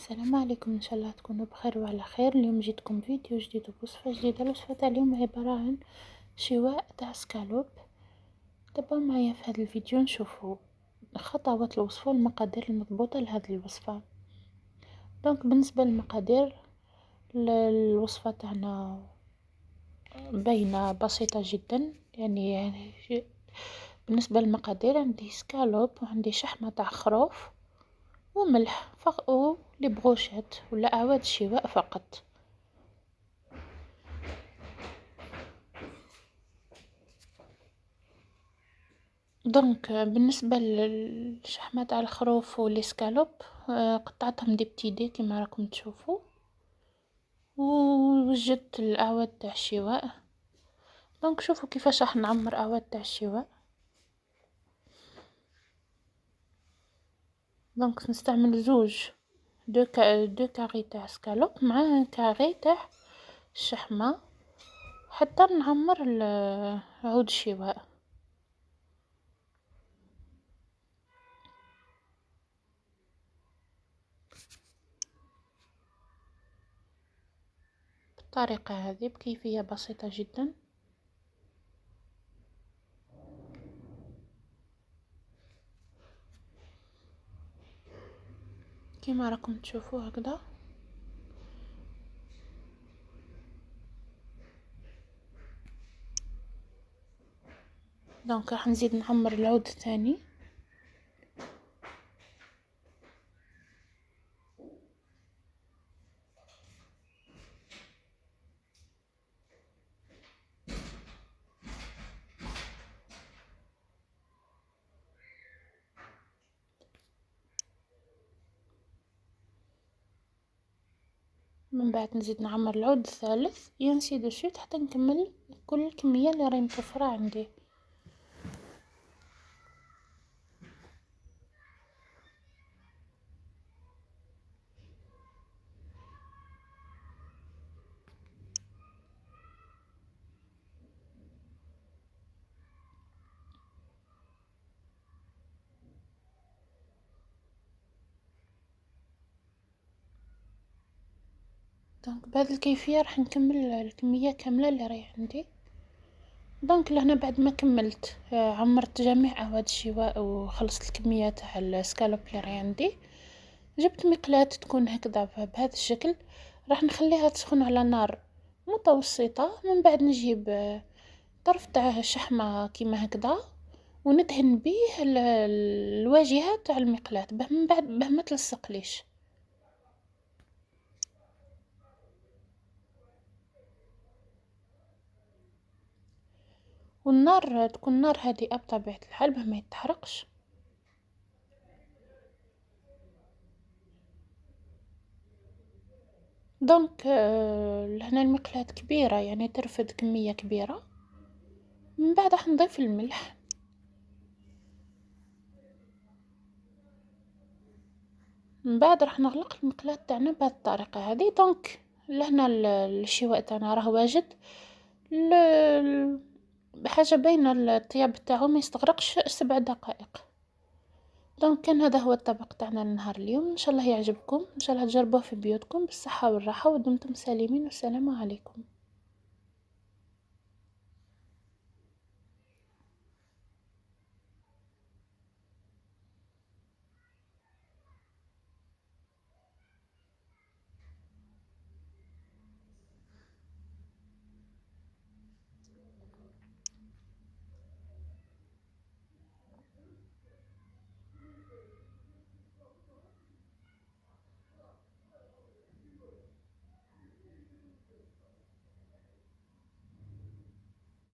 السلام عليكم، ان شاء الله تكونوا بخير وعلى خير. اليوم جيتكم فيديو جديد وبوصفة جديدة. الوصفة تاع اليوم عبارة عن شواء تاع سكالوب. تبعوا معايا في هذا الفيديو نشوفوا خطوات الوصفة والمقادير المضبوطة لهذه الوصفة. دونك بالنسبة للمقادير، الوصفة تاعنا باينة بسيطة جدا. يعني بالنسبة للمقادير عندي سكالوب وعندي شحمة تاع خروف وملح لبغوشات ولا أعواد الشواء فقط. دونك بالنسبة للشحمة تاع الخروف والسكالوب، قطعتهم دي بتيدي كما راكم تشوفوا، ووجدت الأعواد تاع الشواء. دونك شوفوا كيفاش راح نعمر أعواد تاع الشواء. دونك نستعمل دو كاري تاع سكالوب مع كاري تاع الشحمة حتى نعمر عود الشواء. بالطريقة هذه بكيفية بسيطة جدا. كما راكم تشوفوا هكذا. دونك راح نزيد نعمر العود الثاني. من بعد نزيد نعمر العود الثالث ينسي دوشيت حتى نكمل كل الكمية اللي راهي متوفرة عندي. دونك بهذه الكيفية راح نكمل الكمية كاملة اللي راهي عندي. دونك لهنا بعد ما كملت عمرت جميع أعواد الشواء وخلصت الكمية تاع السكالوب اللي راهي عندي. جبت مقلاة تكون هكذا بهذا الشكل، راح نخليها تسخن على نار متوسطة. من بعد نجيب طرف تاع الشحمة كيما هكذا وندهن بيه الواجهة تاع المقلاة من بعد ما تلصقليش. والنار تكون نار هادئة بطبيعة الحال باه ما يتحرقش. دونك لهنا المقلاة كبيرة يعني ترفد كمية كبيرة. من بعد راح نضيف الملح. من بعد راح نغلق المقلاة تاعنا بهذه الطريقة هذه. دونك لهنا الشواء تاعنا راه واجد. حاجة باينة الطياب تاعو ما يستغرقش 7 دقائق. دونك كان هذا هو الطبق تاعنا لنهار اليوم. ان شاء الله يعجبكم، ان شاء الله تجربوه في بيوتكم بالصحة والراحة ودمتم سالمين والسلام عليكم.